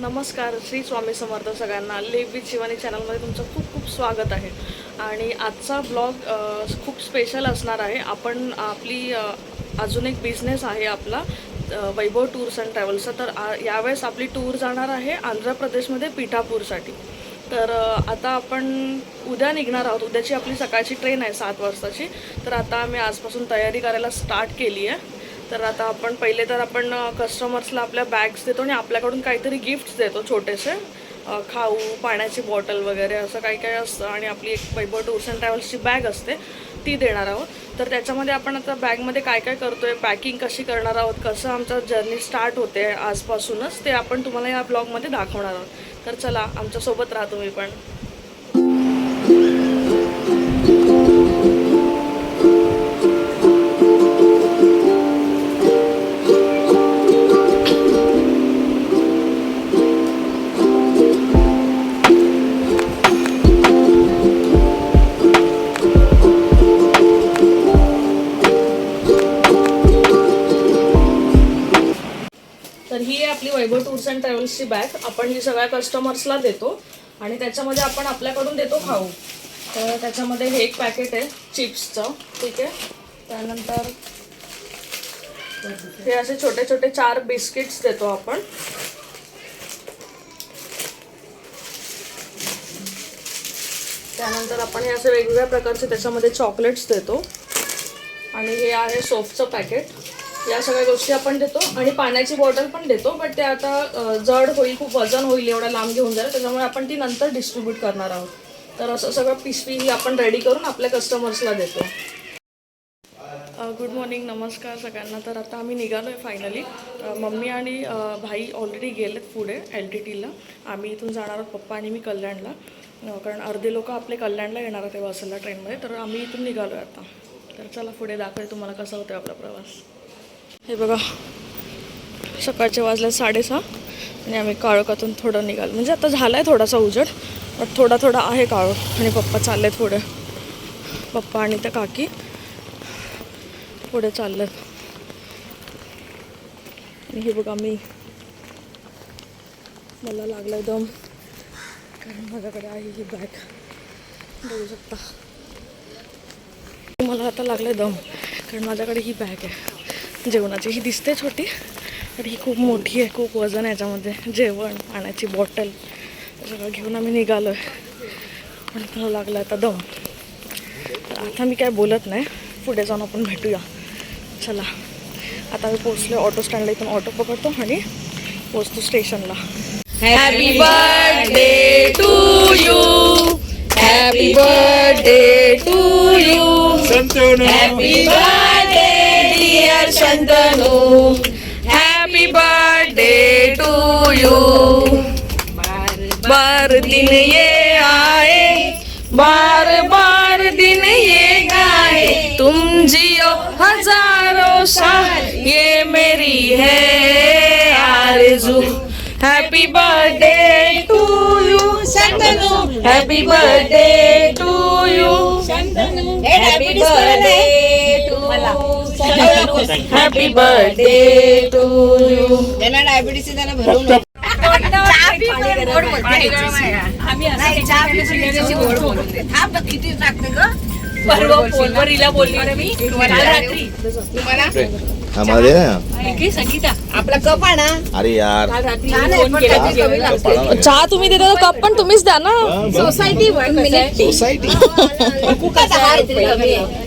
नमस्कार, श्री स्वामी समर्थ सगळ्यांना. Leave with Shivani चॅनलमध्ये तुमचं खूप खूप स्वागत आहे. आणि आजचा ब्लॉग खूप स्पेशल असणार आहे. आपण आपली अजून एक बिझनेस आहे आपला वैभव टूर्स अँड ट्रॅव्हल्सचा. तर यावेळेस आपली टूर जाणार आहे आंध्र प्रदेशमध्ये पिठापूरसाठी. तर आता आपण उद्या निघणार आहोत. उद्याची आपली सकाळची ट्रेन आहे 7 वाजताची. तर आता आम्ही आजपासून तयारी करायला स्टार्ट केली आहे. तर आता आपण पहिले तर आपण कस्टमर्सला आपल्या बॅग्स देतो आणि आपल्याकडून काहीतरी गिफ्ट्स देतो छोटेसे, खाऊ, पाण्याची बॉटल वगैरे असं काही काही असतं. आणि आपली एक वैभव टूर्स अँड ट्रॅव्हल्सची बॅग असते ती देणार आहोत. तर त्याच्यामध्ये आपण आता बॅगमध्ये काय काय करतो आहे, पॅकिंग कशी करणार आहोत, कसं आमचं जर्नी स्टार्ट होते आजपासूनच, ते आपण तुम्हाला या ब्लॉगमध्ये दाखवणार आहोत. तर चला, आमच्यासोबत राहा तुम्ही पण. तर ही आहे आपली वैभव टूर्स अँड ट्रॅव्हल्सची बॅग. आपण ही सगळ्या कस्टमर्सला देतो आणि त्याच्यामध्ये आपण आपल्याकडून देतो खाऊ. तर त्याच्यामध्ये हे एक पॅकेट आहे चिप्सचं, ठीक आहे. त्यानंतर हे असे छोटे छोटे 4 बिस्किट्स देतो आपण. त्यानंतर आपण हे असे वेगवेगळ्या प्रकारचे त्याच्यामध्ये चॉकलेट्स देतो. आणि हे आहे सोपचं पॅकेट. या सगळ्या गोष्टी आपण देतो आणि पाण्याची बॉटल पण देतो, बट ते आता जड होईल, खूप वजन होईल एवढा लांब घेऊन जायला, त्याच्यामुळे आपण ती नंतर डिस्ट्रीब्यूट करणार आहोत. तर असं सगळं पिशवी ही आपण रेडी करून आपल्या कस्टमर्सला देतो. गुड मॉर्निंग, नमस्कार सगळ्यांना. तर आता आम्ही निघालो आहे फायनली. मम्मी आणि भाई ऑलरेडी गेलेत पुढे LTTला. आम्ही इथून जाणार आहोत, पप्पा आणि मी कल्याणला, कारण अर्धे लोक आपले कल्याणला येणार आहेत वसईला ट्रेनमध्ये. तर आम्ही इथून निघालो आहे आता. तर चला पुढे दाखवते तुम्हाला कसा होतो आपला प्रवास. हे बघा, सकाळचे वाजले 6:30 आणि आम्ही काळोखातून थोडं निघालो. म्हणजे आता झाला आहे थोडासा उजेड, बट थोडा थोडा आहे काळोख. आणि पप्पा चालले आहेत पुढे, पप्पा आणि त्या काकी पुढे चाललेत. आणि हे बघा, मला लागलं आहे दम, कारण माझ्याकडे आहे ही बॅग, बघू शकता. मला आता लागलं आहे दम, कारण माझ्याकडे ही बॅग आहे जेवणाची. ही दिसते छोटी, तर ही खूप मोठी आहे, खूप वजन आहे याच्यामध्ये. जेवण, पाण्याची बॉटल सगळं घेऊन आम्ही निघालो आहे. पण मला लागलं आता दम. तर आता मी काय बोलत नाही, पुढे जाऊन आपण भेटूया. चला, आता मी पोचलो ऑटो स्टँडला. इथून ऑटो पकडतो आणि पोचतो स्टेशनला. Happy birthday to you, happy birthday to you, happy birthday dear Shantanu, happy birthday to you. बार दिन ये आए, बार बार दिन ये गाए, तुम जियो हजारों साल, ये मेरी है आरज़ू. Happy birthday to you Shantanu, happy birthday to you Shantanu, happy birthday to Shantanu, happy birthday to you. त्यांना डायबिटीस त्याला भरवून किती टाकते ग. परवा फोनवर हिला बोलली ना मी रात्री तुम्हाला संगीता आपला कप आणा. अरे यार, चहा तुम्ही देता कप पण तुम्हीच द्या ना. सोसायटी 1 मिनिट सोसायटी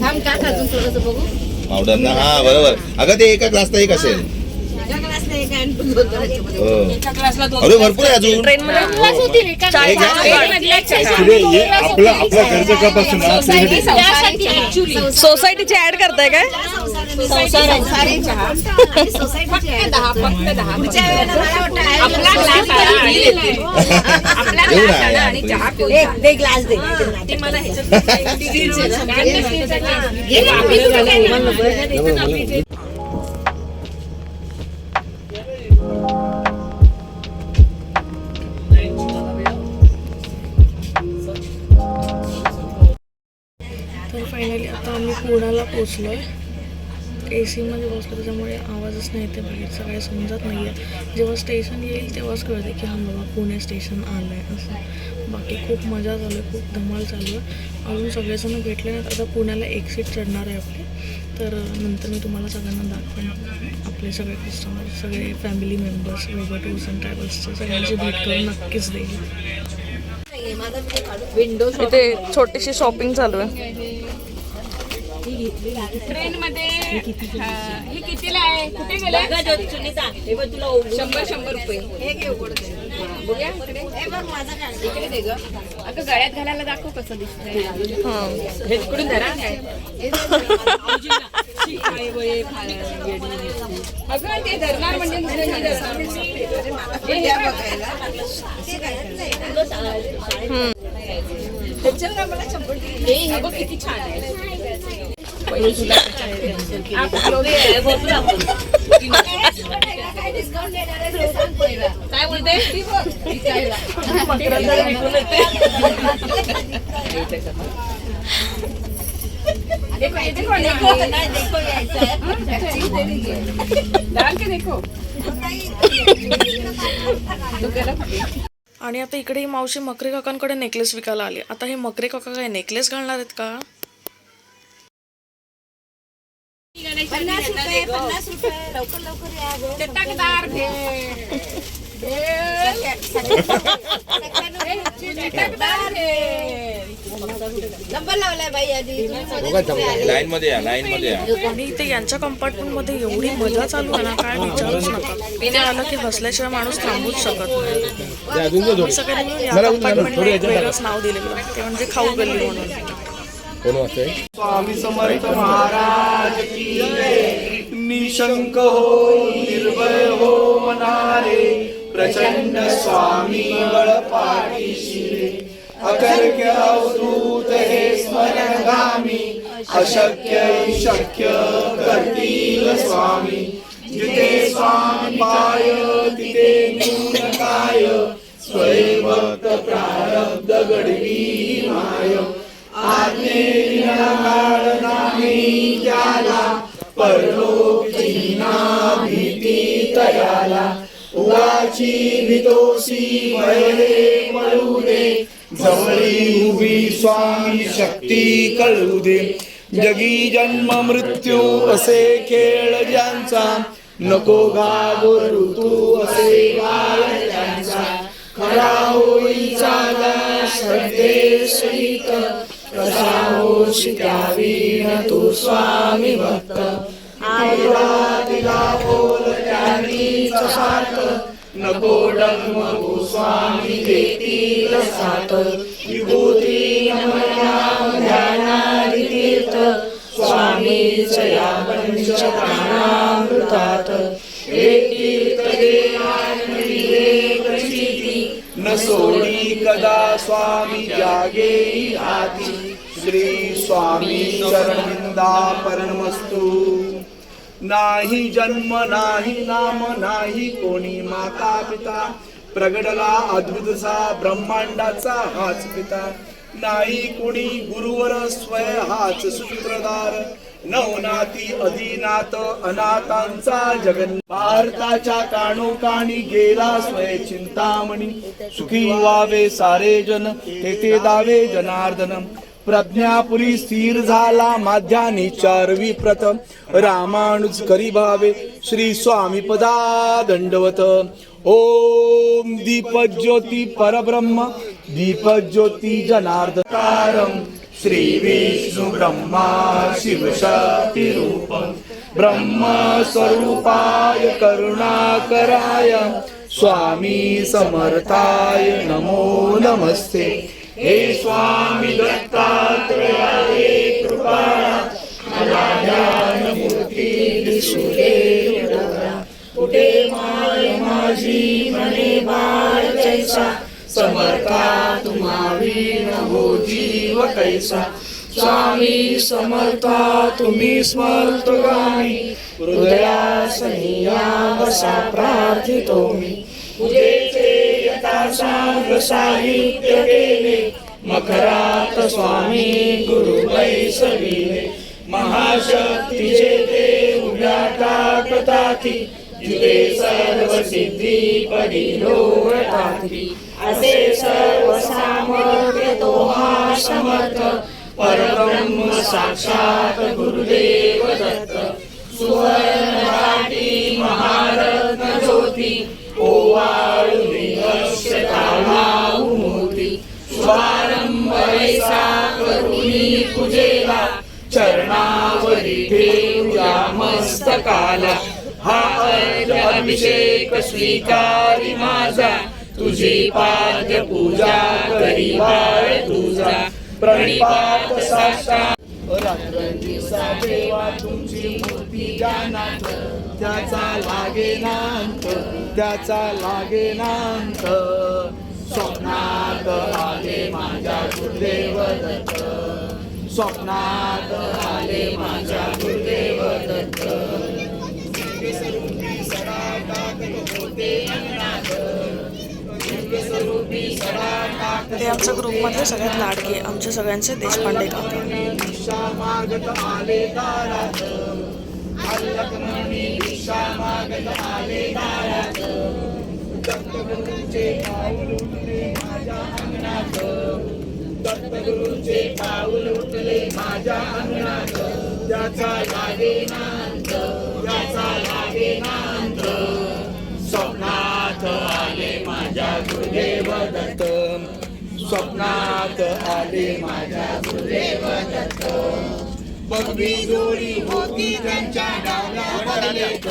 थांब का अजून थोडंसं बघू. पावडर ना, हा बरोबर. अगं ते एका ग्लासला एक असेल. अरे भरपूर आहे अजून. सोसायटीची ऍड करताय काय? ग्लास दे तर फायनली आता आम्ही पुण्याला पोचलो आहे. AC मध्ये बसलो त्याच्यामुळे आवाजच नाही येते, बाहेरचं काही समजत नाही आहे. जेव्हा स्टेशन येईल तेव्हाच कळते की हां बाबा पुणे स्टेशन आलं आहे असं. बाकी खूप मजा चालू आहे, खूप धमाल चालू आहे. अजून सगळेजण भेटले नाहीत. आता पुण्याला एक सीट चढणार आहे आपली, तर नंतर मी तुम्हाला सगळ्यांना दाखवेन. आपले सगळे कस्टमर, सगळे फॅमिली मेंबर्स, वेगळ्या टूर्स अँड ट्रॅव्हल्सचे सगळ्यांची भेट करून नक्कीच देईल. विंडो इथे छोटीशी शॉपिंग चालू आहे. ट्रेन मध्ये हे कितीला आहे? कुठे गेला? हे बघ तुला 100 रुपये. हे घे बघूया इकडे दे ग. अगं गळ्यात घालायला दाखव कसं दिसतंय. हे तिकडून धरा. अगं ते धरणार म्हणजे हे बघ किती छान आहे. काय बोलते? आणि आता इकडे ही मावशी मकरे काकांकडे नेकलेस विकायला आली. आता हे मकरे काका काय नेकलेस घालणार आहेत का? 50 रुपये लवकर या. चटकदार नंबर लावलाय बाई आधी. लाईन मध्ये या. आणि इथे यांच्या कंपार्टमेंट मध्ये एवढी मजा चालू आहे ना, काय विचारूच नका. इथे आलं की हसल्याशिवाय माणूस थांबूच शकत नाही. मी सगळ्यांनी मिळून या कंपार्टमेंटला एक वेगळंच नाव दिलेलं, ते म्हणजे खाऊ गल्ली म्हणून. स्वामी समर्थ महाराज की जय. निशंक हो निर्भय हो मनारे, प्रचंड स्वामी बळ पाठीशी. अकर्क्य अवधूत हे स्मरणगामी, अशक्य शक्य करतील स्वामी. जिथे स्वामी पाय तिथे न्यून काय, स्वयंभक्त प्रारब्ध घडवी माय. आज्ञेविना काळ नाही त्याला, परलोकची ना भीती तयाला. उगाची भीतोसी भयले मळू दे, जवळी उभी स्वामी शक्ती कळू दे. जगी जन्म मृत्यू असे खेळ ज्यांचा, नको घाबरू तू असे बाळ त्यांचा. खरा होईचा श्रद्धे सहित, कसा होशी त्यावीन तू स्वामी भक्त. आईला दिला बोल त्यांनीच साथ, नको डगमगू स्वामी देतील साथ. विभूती नमनाम ध्यानादि तीर्थ, स्वामीच या पंचप्राणामृतात. एक तीर्थ देवानंदी एक चिती, न सोडी कदा स्वामी जागे आती. श्री स्वामी चरणविंदापरणमस्तु. नाही जन्म नाही नाम नाही कोणी माता पिता, प्रगडला अद्भुतसा ब्रह्मांडाचा हाच पिता. नाही कोणी गुरुवर स्वय हाच सूत्रधार, नवनाती अधिनाथ अनाथांचा जगन. भारताच्या काणोकाणी गेला स्वय चिंतामणी, सुखी व्हावे सारे जन तेथे दावे जनार्दन. प्रज्ञापुरी स्थिर झाला माध्यानी चारवी प्रथम, रामानुज करी भावे श्री स्वामी पदा दंडवत. ओम दीपज्योती परब्रह्म, दीपज्योती जनार्दनकारम. श्री विष्णु ब्रह्मा शिव शक्ती रूपम, ब्रह्म स्वरूपाय करुणाकराय. स्वामी समर्थाय नमो नमस्ते. हे स्वामी दत्तात्रया हे कृपाळा, मला ज्ञानमूर्ती दिसू दे डोळा. कुठे माय माझी म्हणे बाळ जैसा, समर्था तुम्हा विण हो जीव कैसा. स्वामी समर्था तुम्ही स्मर्तगामी, हृदयासनी या बसा प्रार्थितो मी. पूजेचे यथासांग साहित्य केले, मकरात स्वामी गुरु बैसविले. महाशक्तीचे ते उभ्या टाकताती, जिथे सर्व सिद्धी परी लोळताती. असे सर्व सामर्थ्य तो हा समर्थ, परब्रह्म साक्षात गुरुदेव दत्त. सुवर्ण महारत्न ज्योती, ओवाळून काढाऊ मोती. शुभारंभ ऐसा करुणी पूजेला, चरणावरी ठेवूया मस्तकाला. हा अर्घ्य अभिषेक स्वीकारी माझा, तुझी पाद्य पूजा करी बाळ तुझा. प्रणिपात साष्टांग रात्रंदिवसा देवा तुमची मूर्ती जानात, त्याचा लागेनांत, त्याचा लागेनांत. स्वप्नात आले माझ्या गुरुदेव दत्त, स्वप्नात आले माझ्या गुरुदेव दत्त. दिव्यस्वरूपी सडा टाकत होते अंगणात, दिव्यस्वरूपी सडा टाकत. ते आमच्या ग्रुपमधले सगळ्यात लाडके आमच्या सगळ्यांचे देशपांडे काका. भिक्षा मागत आले दारात, अल्लकमणी भिक्षा मागत आले दारात. दत्तगुरूंचे पाऊल उठले माझ्या अंगणात, दत्तगुरूंचे पाऊल उठले माझ्या अंगणात. त्याचा लागेनांत, त्याचा लागेनांत. स्वप्नात आले माझ्या गुरुदेव दत्त, स्वप्नात आले माझ्या गुरुदेव दत्त. भगवी जोडी होती त्यांच्या डाव्या लेक,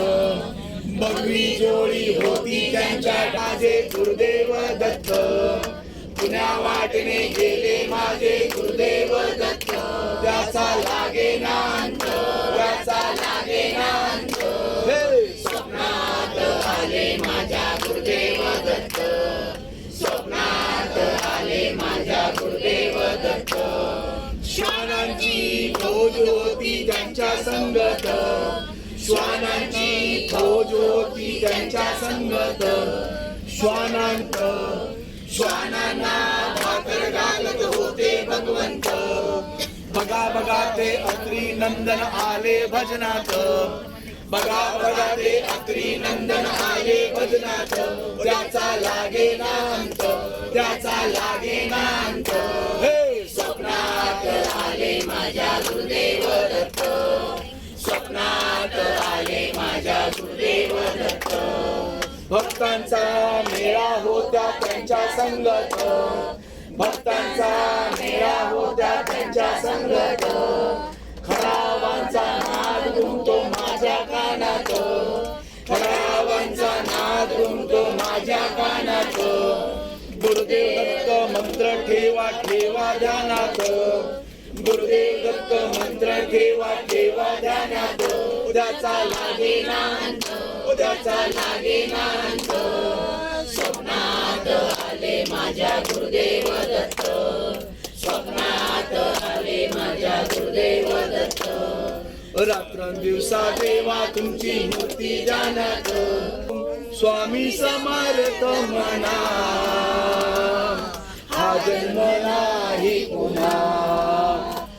भगवी जोडी होती त्यांच्या माझे गुरुदेव दत्त. पुण्या वाटेने गेले माझे गुरुदेव दत्त, त्याचा लागेनांत, त्याचा लागेनांत. स्वप्नात आले माझ्या गुरुदेव दत्त, स्वप्नात आले माझ्या गुरुदेव दत्त. श्वानांची फौज होती त्यांच्या संगत, श्वानांची फौज होती त्यांच्या संगत. श्वानांत श्वानांना भाकर घालत होते भगवंत. बघा बघा ते अत्री नंदन आले भजनात, बघा बघा ते अत्री नंदन आले भजनात. त्याचा लागेनांत, त्याचा लागेनांत. हे स्वप्नात आले माझ्या गुरुदेव दत्त, स्वप्नात आले माझ्या गुरुदेव दत्त. भक्तांचा मेळा होत्या त्यांच्या संगत, भक्तांचा मेळा होत्या त्यांच्या संगत. खरावांचा नाद घुमतो माझ्या कानात, खरावांचा नाद घुमतो माझ्या कानात. गुरुदेव दत्त मंत्र ठेवा ठेवा ध्यानात, गुरुदेव दत्त मंत्र ठेवा ठेवा ध्यानात. उद्याचा लागेनांत, उद्याचा लागेनांत. स्वप्नात आले माझ्या गुरुदेव दत्त, स्वप्नात आले माझ्या गुरुदेव दत्त. रात्रंदिवसा देवा तुमची मूर्ती जाणत, स्वामी समर्थ म्हणा. हा जन्म नाही पुन्हा,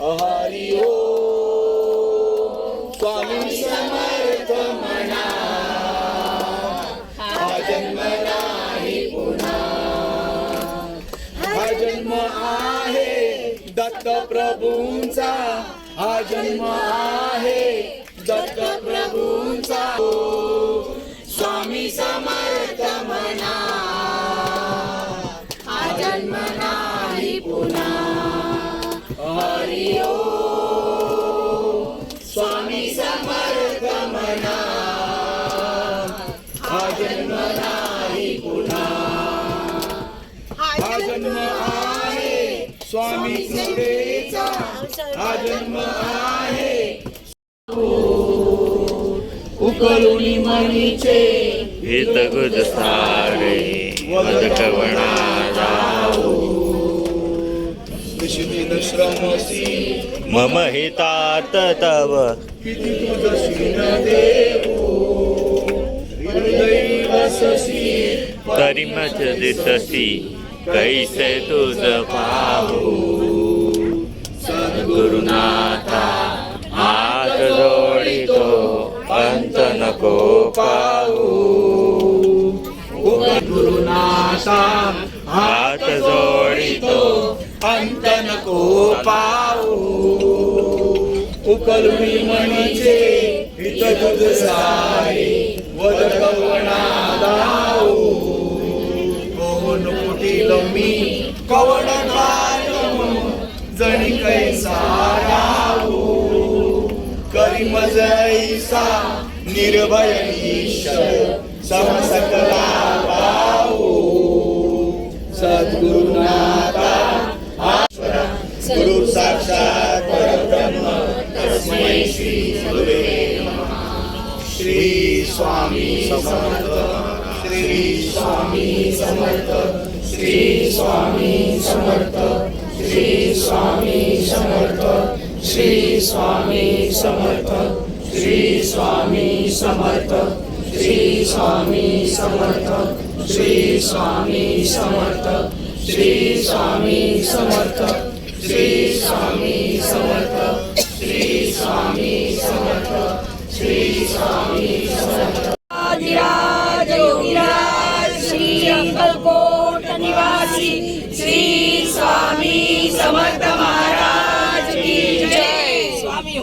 हरी ओम. स्वामी समर्थ म्हणा, हा जन्म नाही पुन्हा. हा जन्म आहे दत्त प्रभूंचा, हा जन्म आहे दत्त प्रभूंचा. स्वामी समर्थ म्हणा, हा जन्म नाही पुन्हा. हरी ओम. स्वामी समर्थ म्हणा, हा जन्म नाही पुन्हा. हा जन्म आहे स्वामी कृपेचा, हा जन्म आहे. उकळुनी मनीचे हित गुज सारे वदकवणा जाऊ. निशिदिन श्रमसी मम हितात तव किती तुझशीन देऊ. हृदयी वससी तरी मच दिससी, कैसे तुझ पाहू. सद्गुरुनाथा अंत नको पाहू. गुरुनाथा हात जोडितो अंत नको पाहू. उकलुनी मनीचे हित तुझ सारे वद कवणा दाऊ. कोण कुटील मी कवण कायम जणी कैसा राहू. करी मजैसा निर्भय ईश्वर समसकला पाहू. सद्गुरुनाथा ईश्वरा गुरु साक्षात परब्रह्म तस्मै श्री गुरुवे नमः. श्री स्वामी समर्थ. श्री स्वामी समर्थ. श्री स्वामी समर्थ. श्री स्वामी समर्थ. श्री स्वामी समर्थ. श्री स्वामी समर्थ. श्री स्वामी समर्थ. श्री स्वामी समर्थ. श्री स्वामी समर्थ. श्री स्वामी समर्थ. श्री स्वामी समर्थ. श्री स्वामी समर्थ. आदिराज योगीराज श्री अक्कलकोट निवासी श्री स्वामी समर्थ महाराज की जय. स्वामी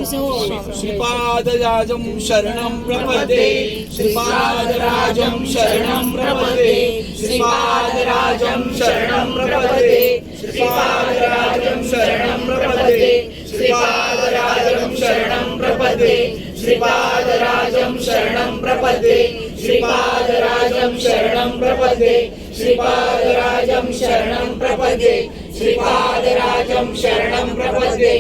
श्रीपादराजं शरणं प्रपद्ये. श्रीपादराजं शरणं प्रपद्ये. श्रीपादराजं शरणं प्रपद्ये. श्रीपादराजं शरणं प्रपद्ये. श्रीपादराजं शरणं प्रपद्ये. श्रीपादराजं शरणं प्रपद्ये. श्रीपादराजं शरणं प्रपद्ये. श्रीपादराजं शरणं प्रपद्ये. श्रीपादराजं शरणं प्रपद्ये.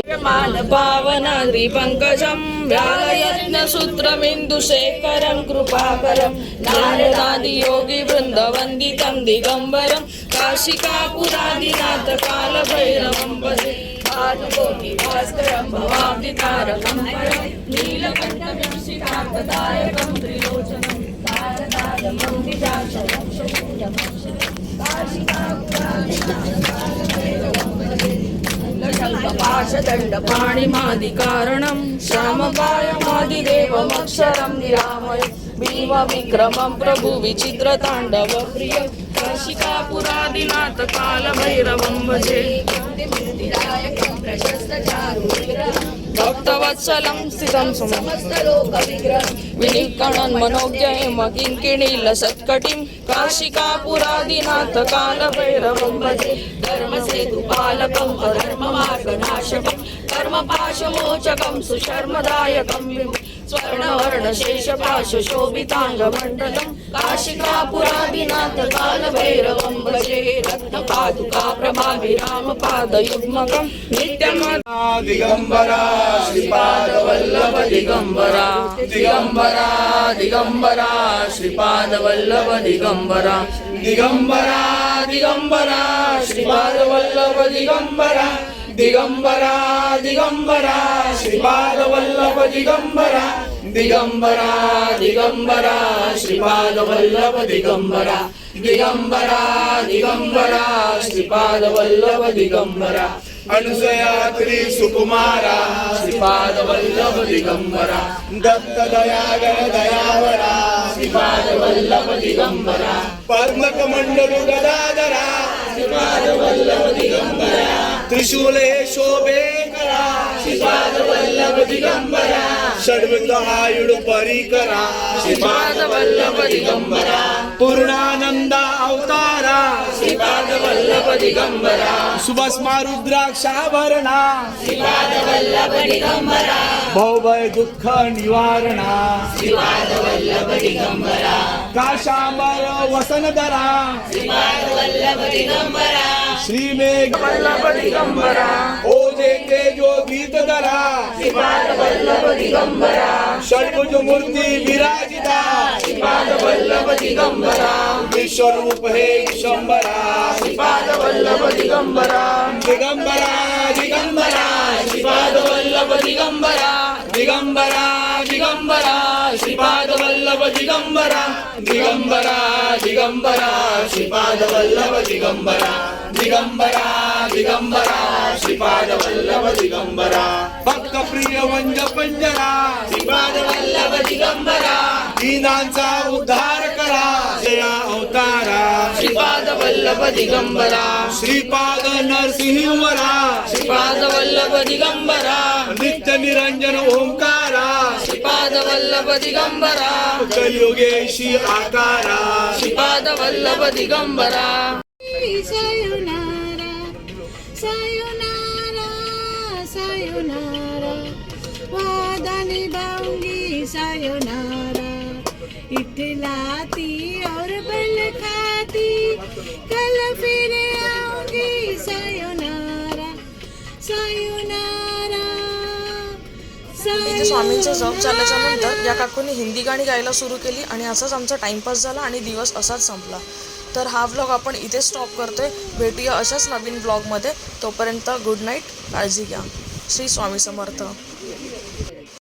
पावनाद्रि पंकजं व्यालयज्ञसूत्रमिन्दुशेखरं कृपाकरं नारदादि योगी वृन्दवन्दितं दिगम्बरं काशिकापुरादिनाथ कालभैरवं भजे. भानुकोटि भास्करं भवाब्धितारकं परं नीलकण्ठं श्रीकान्तदायकं त्रिलोचनं भारतायकं विजाक्षरं शून्यमक्षरं पाशदण्डपाणिमादिकारणं श्यामकायमादिदेवमक्षरं निरामयं भीमविक्रमं प्रभुविचित्रताण्डवप्रियं काशिकापुरादिनाथ कालभैरवं भजे. भक्तवत्सलं स्थितं विनिकणन् मनोज्ञं किङ्किणीलसत्कटिं काशिकापुरादिनाथ कालभैरवं भजे. धर्मसेतुपालकं धर्ममार्गनाशकं धर्मपाशमोचकं सुशर्मदायकं स्वर्णवर्णशेषपाशशोभिताङ्गमण्डलं काशिकापुरादिनाथ कालभैरवं भजे. रत्नपादुका प्रभाभिरामपादयुग्मकं नित्यं दिगंबरा श्रीपादवल्लभ दिगंबरा दिगंबरा दिगंबरा श्रीपादवल्लभ दिगंबरा दिगंबरा दिगंबरा श्रीपादवल्लभ दिगंबरा. दिगंबरा दिगंबरा श्रीपादवल्लभ दिगंबरा. दिगंबरा दिगंबरा श्रीपादवल्लभ दिगंबरा. दिगंबरा दिगंबरा श्रीपादवल्लभ दिगंबरा. अनुसयात्री सुकुमारा श्रीपादवल्लभ दिगंबरा. दत्त दयागर दयावरा श्रीपादवल्लभ दिगंबरा. पद्मकमंडलु गदाधरा श्रीपादवल्लभ दिगंबरा. त्रिशूले शोभे करा श्रीपादवल्लभ दिगंबरा. षड्विधायुड परिकरा श्रीपादवल्लभ दिगंबरा. पूर्णानंदा अवतारा श्रीपादवल्लभ दिगंबरा. सुभस्मा रुद्राक्षाभरणा श्रीपादवल्लभ दिगंबरा. भवभय दुःख निवारणा श्रीपादवल्लभ दिगंबरा. काशांबर वसनधरा श्रीपादवल्लभ दिगंबरा. श्रीमेघ वल्लभ दिगंबरा ओजे तेजो गीतधरा श्रीपादवल्लभ दिगंबरा. षड्भुज मूर्ती विराजिता श्रीपादवल्लभ दिगंबरा. विश्वरूप हे शंभरा श्रीपादवल्लभ दिगंबरा. दिगंबरा दिगंबरा श्रीपादवल्लभ दिगंबरा. दिगंबरा दिगंबरा श्रीपाद वल्लभ दिगंबरा दिगंबरा दिगंबरा श्रीपाद वल्लभ दिगंबरा दिगंबरा दिगंबरा श्रीपाद वल्लभ दिगंबरा भक्त प्रिय वंज पंजरा श्रीपाद वल्लभ दिगंबरा दीनांचा उद्धार करा दया अवतारा श्रीपाद वल्लभ दिगंबरा श्रीपाद नरसिंहवरा श्रीपाद वल्लभ दिगंबरा नित्य निरंजन ओंकारा श्रीपाद वल्लभ दिगंबरा कलियुगेशी आकारा Shripad Vallabh Digambara sayonara sayonara sayonara वादानी बाऊंगी सायोनारा इठलाती और बल खाती कल फिर आऊंगी सायोनारा सायोनारा इथे स्वामींचं जप झाल्याच्या नंतर या काकूंनी हिंदी गाणी गायला सुरू केली आणि असाच आमचा टाइमपास झाला आणि दिवस असाच संपला. तर हा व्लॉग आपण इथे स्टॉप करतोय. भेटूया अशाच नवीन व्लॉगमध्ये. तोपर्यंत गुड नाईट, काळजी घ्या. श्री स्वामी समर्थ.